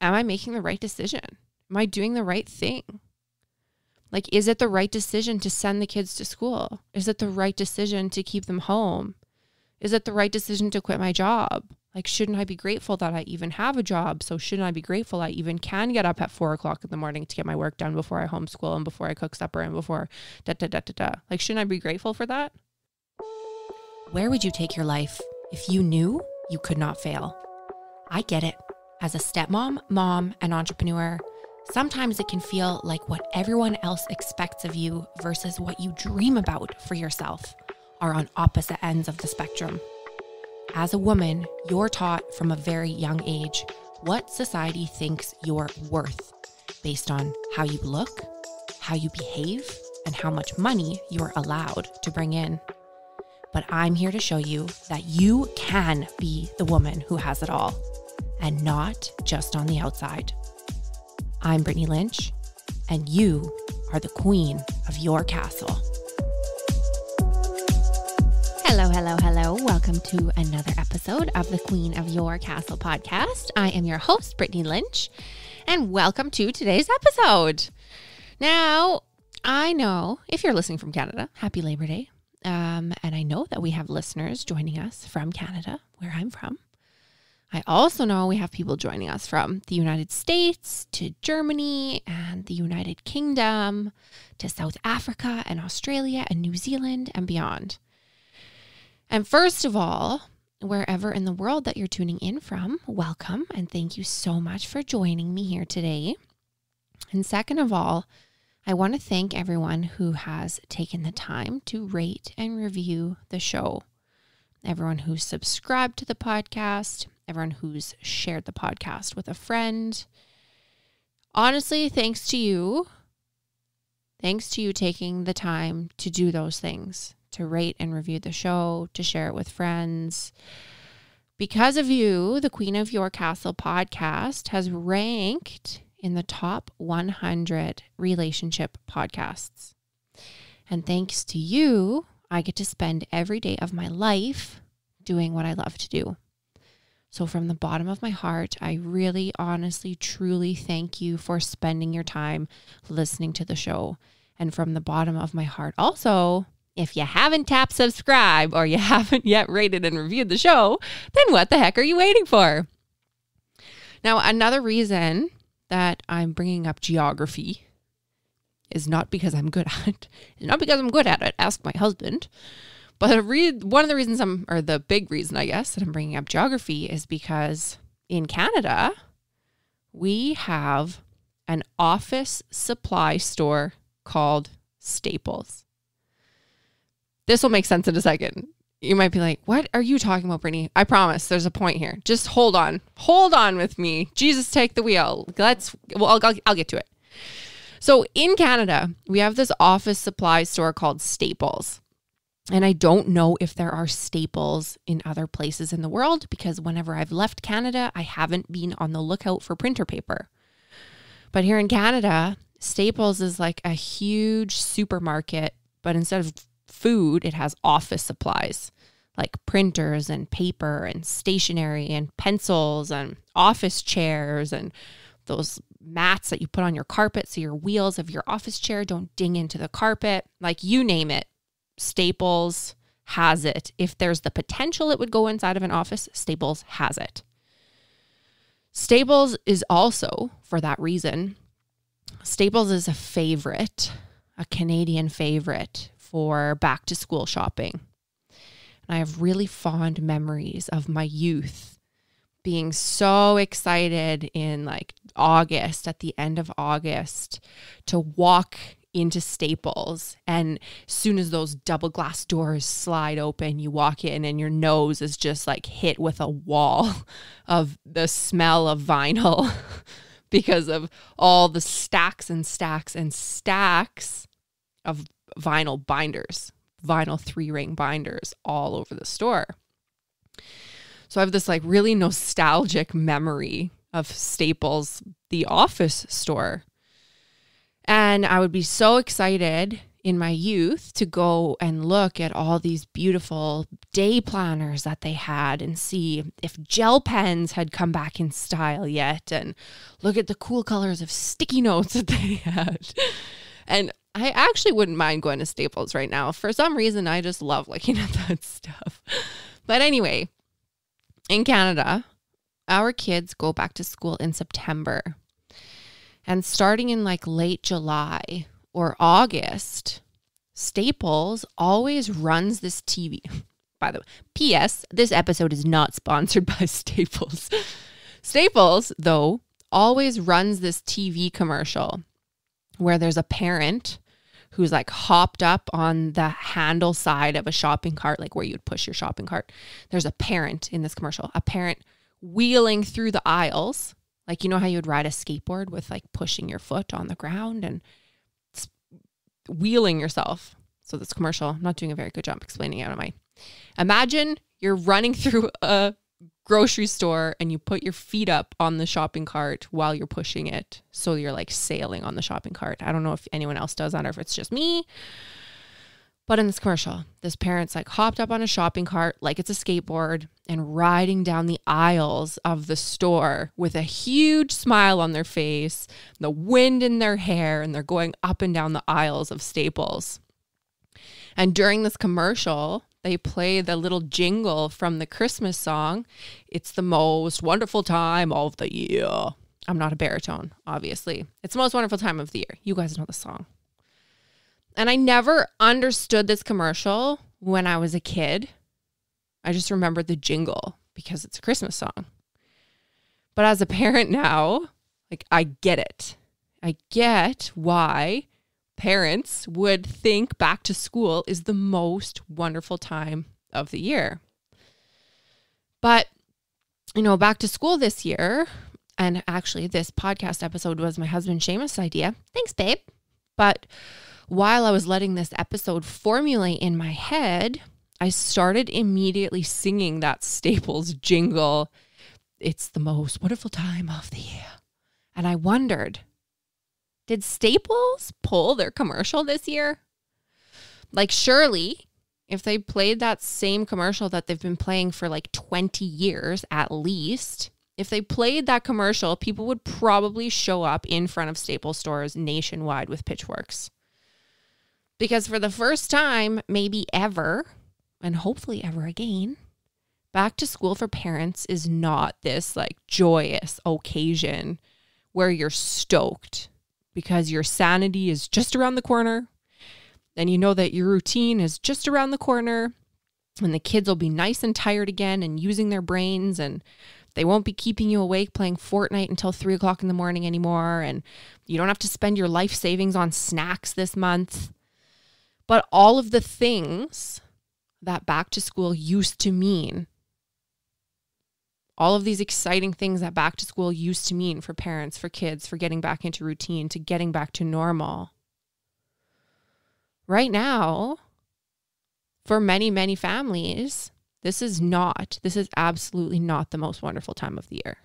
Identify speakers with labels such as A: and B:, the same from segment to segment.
A: am I making the right decision? Am I doing the right thing? Like, is it the right decision to send the kids to school? Is it the right decision to keep them home? Is it the right decision to quit my job? Like, shouldn't I be grateful that I even have a job? So shouldn't I be grateful I even can get up at 4:00 in the morning to get my work done before I homeschool and before I cook supper and before Like, shouldn't I be grateful for that? Where would you take your life if you knew you could not fail? I get it. As a stepmom, mom, and entrepreneur, sometimes it can feel like what everyone else expects of you versus what you dream about for yourself are on opposite ends of the spectrum. As a woman, you're taught from a very young age what society thinks you're worth based on how you look, how you behave, and how much money you're allowed to bring in. But I'm here to show you that you can be the woman who has it all, and not just on the outside. I'm Brittany Lynch, and you are the queen of your castle. Hello, hello, hello. Welcome to another episode of the Queen of Your Castle podcast. I am your host, Brittany Lynch, and welcome to today's episode. Now, I know if you're listening from Canada, happy Labor Day. And I know that we have listeners joining us from Canada, where I'm from. I also know we have people joining us from the United States to Germany and the United Kingdom to South Africa and Australia and New Zealand and beyond. And first of all, wherever in the world that you're tuning in from, welcome and thank you so much for joining me here today. And second of all, I want to thank everyone who has taken the time to rate and review the show. Everyone who's subscribed to the podcast, everyone who's shared the podcast with a friend. Honestly, thanks to you. Thanks to you taking the time to do those things, to rate and review the show, to share it with friends. Because of you, the Queen of Your Castle podcast has ranked in the top 100 relationship podcasts. And thanks to you, I get to spend every day of my life doing what I love to do. So from the bottom of my heart, I really, honestly, truly thank you for spending your time listening to the show. And from the bottom of my heart also, if you haven't tapped subscribe or you haven't yet rated and reviewed the show, then what the heck are you waiting for? Now, another reason that I'm bringing up geography is not because I'm good at it. It's not because I'm good at it. Ask my husband. But one of the reasons or the big reason, I guess, that I'm bringing up geography is because in Canada, we have an office supply store called Staples. This will make sense in a second. You might be like, what are you talking about, Brittany? I promise there's a point here. Just hold on. Hold on with me. Jesus, take the wheel. I'll get to it. So in Canada, we have this office supply store called Staples. And I don't know if there are Staples in other places in the world because whenever I've left Canada, I haven't been on the lookout for printer paper. But here in Canada, Staples is like a huge supermarket, but instead of food, it has office supplies like printers and paper and stationery and pencils and office chairs and those mats that you put on your carpet so your wheels of your office chair don't ding into the carpet. Like, you name it, Staples has it. If there's the potential it would go inside of an office, Staples has it. Staples is also, for that reason, Staples is a Canadian favorite for back to school shopping. And I have really fond memories of my youth being so excited in like August, at the end of August, to walk into Staples. And as soon as those double glass doors slide open, you walk in and your nose is just like hit with a wall of the smell of vinyl because of all the stacks and stacks and stacks of vinyl binders, vinyl 3-ring binders all over the store. So I have this like really nostalgic memory of Staples, the office store. And I would be so excited in my youth to go and look at all these beautiful day planners that they had and see if gel pens had come back in style yet, and look at the cool colors of sticky notes that they had. And I actually wouldn't mind going to Staples right now. For some reason, I just love looking at that stuff. But anyway, in Canada, our kids go back to school in September. And starting in like late July or August, Staples always runs this TV. By the way, P.S., this episode is not sponsored by Staples. Staples, though, always runs this TV commercial where there's a parent who's like hopped up on the handle side of a shopping cart, like where you'd push your shopping cart. There's a parent in this commercial, a parent wheeling through the aisles. Like, you know how you would ride a skateboard with like pushing your foot on the ground and wheeling yourself. So this commercial, I'm not doing a very good job explaining it, am I? Imagine you're running through a grocery store and you put your feet up on the shopping cart while you're pushing it. So you're like sailing on the shopping cart. I don't know if anyone else does that or if it's just me. But in this commercial, this parent's like hopped up on a shopping cart like it's a skateboard and riding down the aisles of the store with a huge smile on their face, the wind in their hair, and they're going up and down the aisles of Staples. And during this commercial, they play the little jingle from the Christmas song, "It's the most wonderful time of the year." I'm not a baritone, obviously. It's the most wonderful time of the year. You guys know the song. And I never understood this commercial when I was a kid. I just remembered the jingle because it's a Christmas song. But as a parent now, like, I get it. I get why parents would think back to school is the most wonderful time of the year. But, you know, back to school this year, and actually this podcast episode was my husband Seamus' idea. Thanks, babe. But while I was letting this episode formulate in my head, I started immediately singing that Staples jingle, "It's the most wonderful time of the year." And I wondered, did Staples pull their commercial this year? Like, surely, if they played that same commercial that they've been playing for like 20 years at least, if they played that commercial, people would probably show up in front of Staples stores nationwide with pitchforks. Because for the first time, maybe ever, and hopefully ever again, back to school for parents is not this like joyous occasion where you're stoked because your sanity is just around the corner and you know that your routine is just around the corner and the kids will be nice and tired again and using their brains and they won't be keeping you awake playing Fortnite until 3 o'clock in the morning anymore. And you don't have to spend your life savings on snacks this month. But all of the things that back to school used to mean, all of these exciting things that back to school used to mean for parents, for kids, for getting back into routine, to getting back to normal. Right now, for many, many families, this is absolutely not the most wonderful time of the year.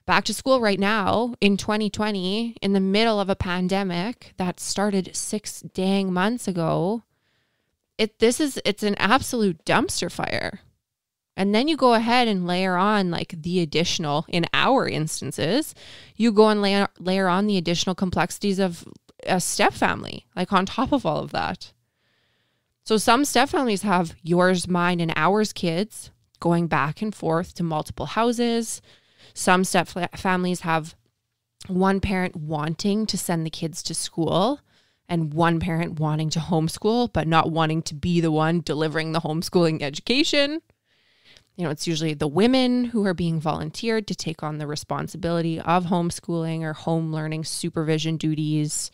A: Back to school right now in 2020, in the middle of a pandemic that started 6 dang months ago, it's an absolute dumpster fire. And then you go ahead and layer on like the additional, in our instances, you go and layer on the additional complexities of a step family, like on top of all of that. So some step families have yours, mine, and ours kids going back and forth to multiple houses. Some step families have one parent wanting to send the kids to school and one parent wanting to homeschool, but not wanting to be the one delivering the homeschooling education. You know, it's usually the women who are being volunteered to take on the responsibility of homeschooling or home learning supervision duties.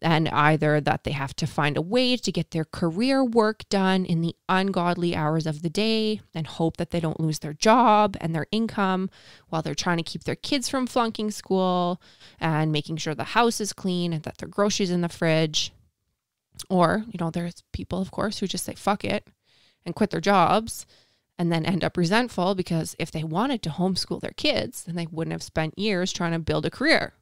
A: And either that they have to find a way to get their career work done in the ungodly hours of the day and hope that they don't lose their job and their income while they're trying to keep their kids from flunking school and making sure the house is clean and that their groceries in the fridge. Or, you know, there's people, of course, who just say, fuck it, and quit their jobs and then end up resentful because if they wanted to homeschool their kids, then they wouldn't have spent years trying to build a career.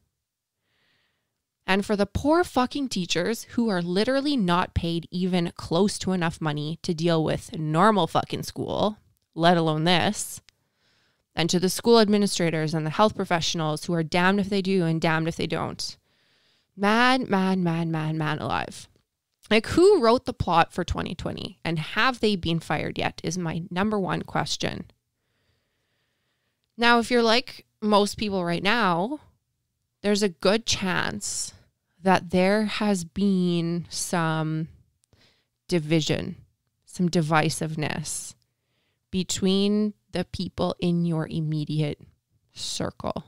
A: And for the poor fucking teachers who are literally not paid even close to enough money to deal with normal fucking school, let alone this. And to the school administrators and the health professionals who are damned if they do and damned if they don't. Man alive. Like, who wrote the plot for 2020 and have they been fired yet is my number one question. Now, if you're like most people right now, there's a good chance that there has been some division, some divisiveness between the people in your immediate circle.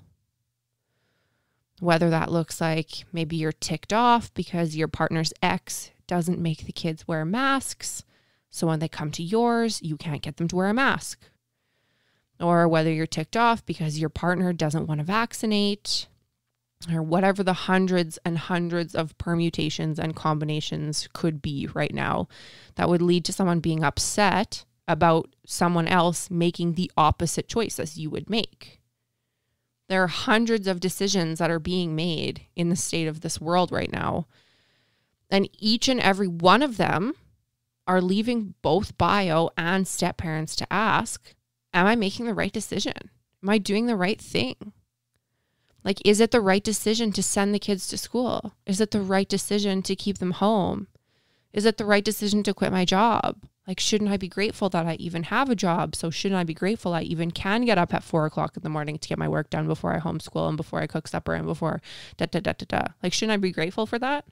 A: Whether that looks like maybe you're ticked off because your partner's ex doesn't make the kids wear masks, so when they come to yours, you can't get them to wear a mask. Or whether you're ticked off because your partner doesn't want to vaccinate, or whatever the hundreds and hundreds of permutations and combinations could be right now that would lead to someone being upset about someone else making the opposite choice as you would make. There are hundreds of decisions that are being made in the state of this world right now. And each and every one of them are leaving both bio and step parents to ask, am I making the right decision? Am I doing the right thing? Like, is it the right decision to send the kids to school? Is it the right decision to keep them home? Is it the right decision to quit my job? Like, shouldn't I be grateful that I even have a job? So shouldn't I be grateful I even can get up at 4:00 in the morning to get my work done before I homeschool and before I cook supper and before Like, shouldn't I be grateful for that?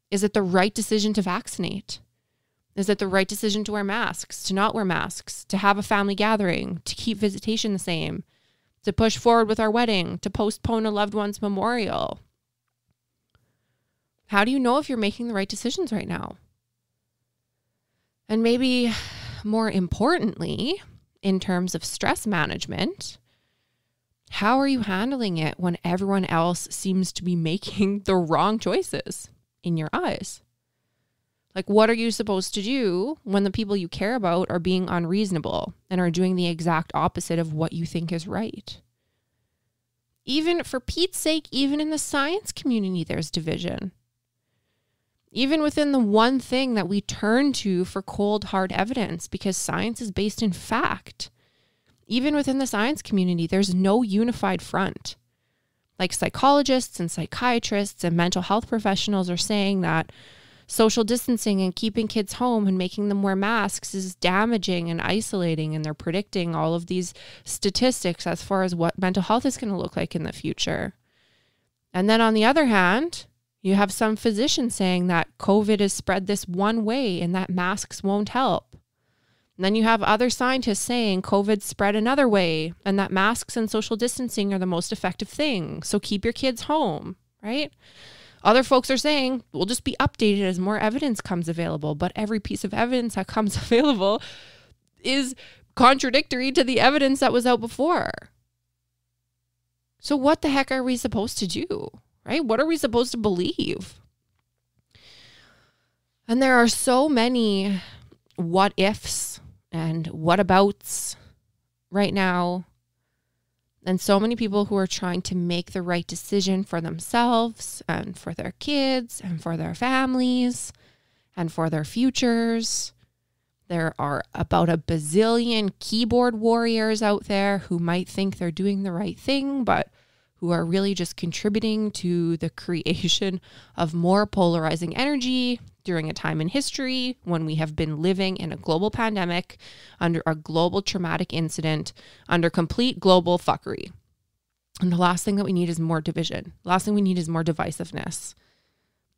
A: Is it the right decision to vaccinate? Is it the right decision to wear masks, to not wear masks, to have a family gathering, to keep visitation the same, to push forward with our wedding, to postpone a loved one's memorial? How do you know if you're making the right decisions right now? And maybe more importantly, in terms of stress management, how are you handling it when everyone else seems to be making the wrong choices in your eyes? Like, what are you supposed to do when the people you care about are being unreasonable and are doing the exact opposite of what you think is right? Even for Pete's sake, even in the science community, there's division. Even within the one thing that we turn to for cold, hard evidence, because science is based in fact. Even within the science community, there's no unified front. Like, psychologists and psychiatrists and mental health professionals are saying that social distancing and keeping kids home and making them wear masks is damaging and isolating, and they're predicting all of these statistics as far as what mental health is going to look like in the future. And then on the other hand, you have some physicians saying that COVID is spread this one way and that masks won't help. And then you have other scientists saying COVID spread another way and that masks and social distancing are the most effective thing. So keep your kids home, right? Other folks are saying we'll just be updated as more evidence comes available, but every piece of evidence that comes available is contradictory to the evidence that was out before. So what the heck are we supposed to do, right? What are we supposed to believe? And there are so many what ifs and what abouts right now. And so many people who are trying to make the right decision for themselves and for their kids and for their families and for their futures. There are about a bazillion keyboard warriors out there who might think they're doing the right thing, but who are really just contributing to the creation of more polarizing energy during a time in history when we have been living in a global pandemic, under a global traumatic incident, under complete global fuckery. And the last thing that we need is more division. The last thing we need is more divisiveness.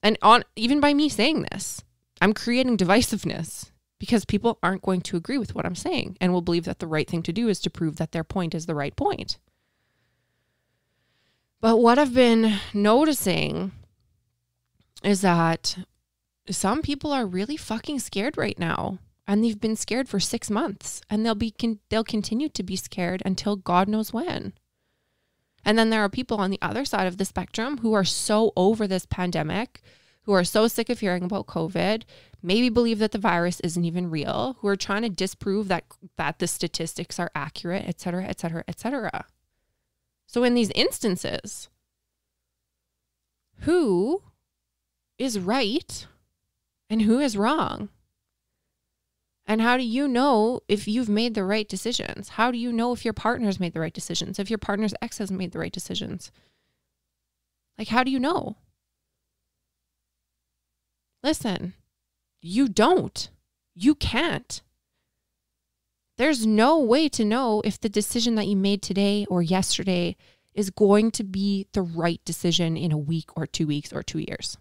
A: And even by me saying this, I'm creating divisiveness because people aren't going to agree with what I'm saying and will believe that the right thing to do is to prove that their point is the right point. But what I've been noticing is that some people are really fucking scared right now, and they've been scared for 6 months, and they'll continue to be scared until God knows when. And then there are people on the other side of the spectrum who are so over this pandemic, who are so sick of hearing about COVID, maybe believe that the virus isn't even real, who are trying to disprove that the statistics are accurate, et cetera, et cetera, et cetera. So in these instances, who is right and who is wrong? And how do you know if you've made the right decisions? How do you know if your partner's made the right decisions? If your partner's ex has made the right decisions? Like, how do you know? Listen, you don't. You can't. There's no way to know if the decision that you made today or yesterday is going to be the right decision in a week or 2 weeks or 2 years.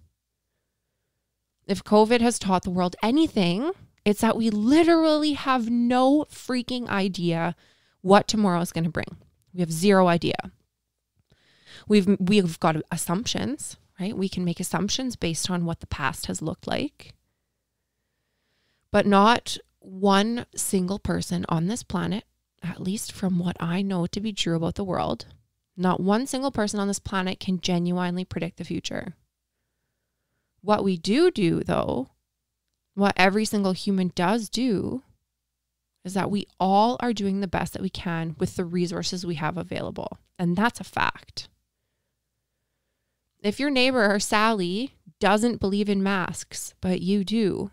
A: If COVID has taught the world anything, it's that we literally have no freaking idea what tomorrow is going to bring. We have zero idea. We've got assumptions, right? We can make assumptions based on what the past has looked like. But not one single person on this planet, at least from what I know to be true about the world, not one single person on this planet can genuinely predict the future. What we do though, what every single human does do, is that we all are doing the best that we can with the resources we have available. And that's a fact. If your neighbor, Sally, doesn't believe in masks, but you do,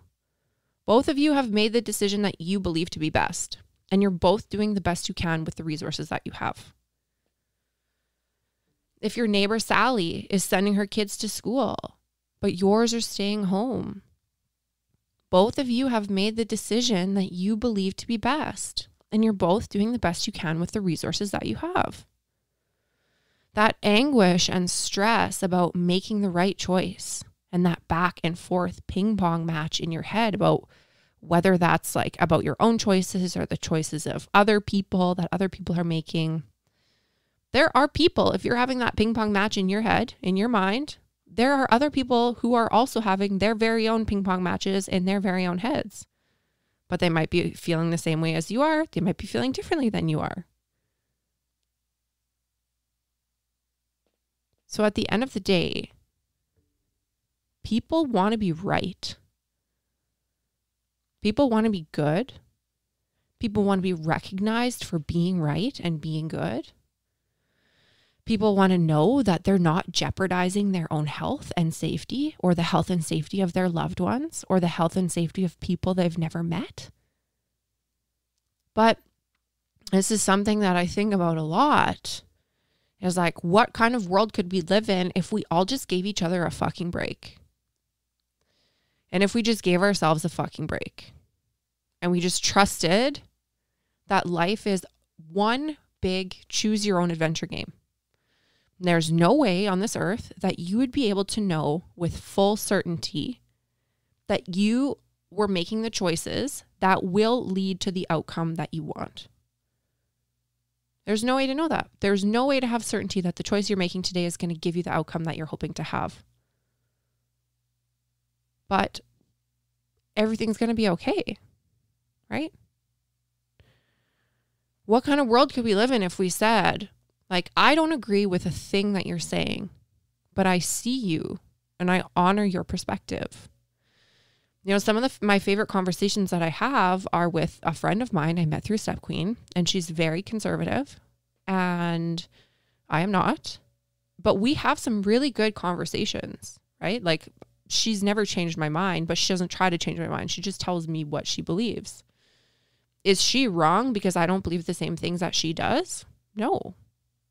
A: both of you have made the decision that you believe to be best. And you're both doing the best you can with the resources that you have. If your neighbor, Sally, is sending her kids to school, but yours are staying home, both of you have made the decision that you believe to be best, and you're both doing the best you can with the resources that you have. That anguish and stress about making the right choice and that back and forth ping pong match in your head about whether that's like about your own choices or the choices of other people that other people are making. There are people, if you're having that ping pong match in your head, in your mind, there are other people who are also having their very own ping pong matches in their very own heads. But they might be feeling the same way as you are. They might be feeling differently than you are. So at the end of the day, people want to be right. People want to be good. People want to be recognized for being right and being good. People want to know that they're not jeopardizing their own health and safety or the health and safety of their loved ones or the health and safety of people they've never met. But this is something that I think about a lot. Is like, what kind of world could we live in if we all just gave each other a fucking break? And if we just gave ourselves a fucking break and we just trusted that life is one big choose your own adventure game. There's no way on this earth that you would be able to know with full certainty that you were making the choices that will lead to the outcome that you want. There's no way to know that. There's no way to have certainty that the choice you're making today is going to give you the outcome that you're hoping to have. But everything's going to be okay, right? What kind of world could we live in if we said, like, I don't agree with a thing that you're saying, but I see you and I honor your perspective. You know, some of my favorite conversations that I have are with a friend of mine I met through Step Queen, and she's very conservative and I am not, but we have some really good conversations, right? Like, she's never changed my mind, but she doesn't try to change my mind. She just tells me what she believes. Is she wrong because I don't believe the same things that she does? No.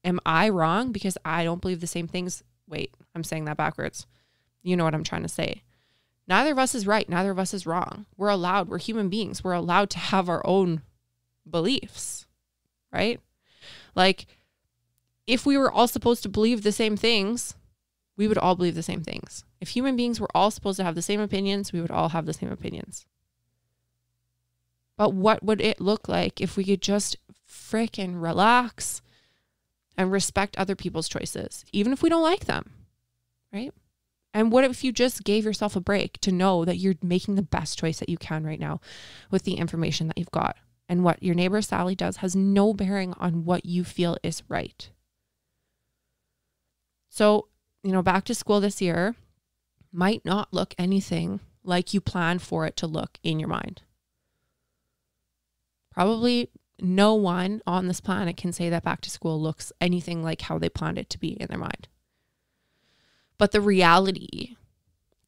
A: Am I wrong because I don't believe the same things? Wait, I'm saying that backwards. You know what I'm trying to say. Neither of us is right. Neither of us is wrong. We're allowed. We're human beings. We're allowed to have our own beliefs, right? Like, if we were all supposed to believe the same things, we would all believe the same things. If human beings were all supposed to have the same opinions, we would all have the same opinions. But what would it look like if we could just frickin' relax and respect other people's choices, even if we don't like them, right? And what if you just gave yourself a break to know that you're making the best choice that you can right now with the information that you've got? And what your neighbor Sally does has no bearing on what you feel is right. So, you know, back to school this year might not look anything like you planned for it to look in your mind. Probably no one on this planet can say that back to school looks anything like how they planned it to be in their mind. But the reality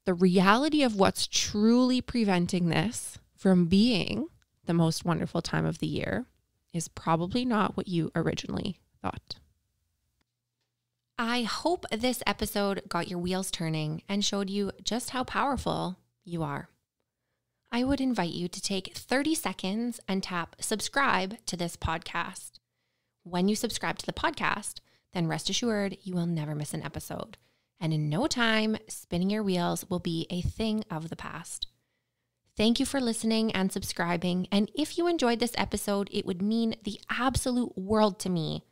A: of what's truly preventing this from being the most wonderful time of the year is probably not what you originally thought. I hope this episode got your wheels turning and showed you just how powerful you are. I would invite you to take 30 seconds and tap subscribe to this podcast. When you subscribe to the podcast, then rest assured you will never miss an episode. And in no time, spinning your wheels will be a thing of the past. Thank you for listening and subscribing. And if you enjoyed this episode, it would mean the absolute world to me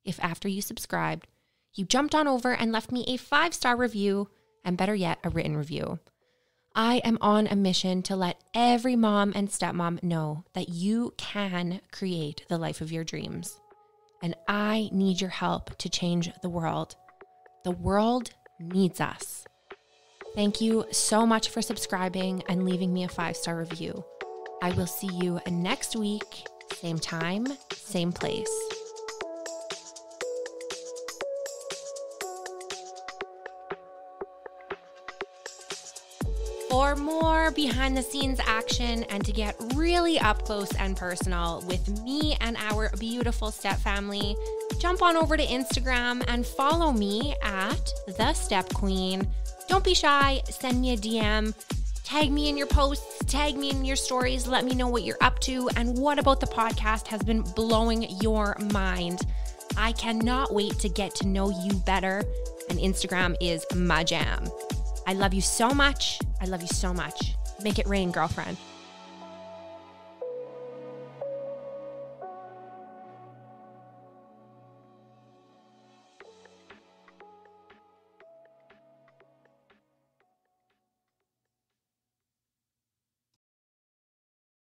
A: if after you subscribed, you jumped on over and left me a 5-star review, and better yet, a written review. I am on a mission to let every mom and stepmom know that you can create the life of your dreams. And I need your help to change the world. The world needs us. Thank you so much for subscribing and leaving me a 5-star review. I will see you next week, same time, same place. For more behind the scenes action and to get really up close and personal with me and our beautiful step family, jump on over to Instagram and follow me at The Step Queen. Don't be shy, send me a DM, tag me in your posts, tag me in your stories, let me know what you're up to and what about the podcast has been blowing your mind. I cannot wait to get to know you better, and Instagram is my jam. I love you so much. I love you so much. Make it rain, girlfriend.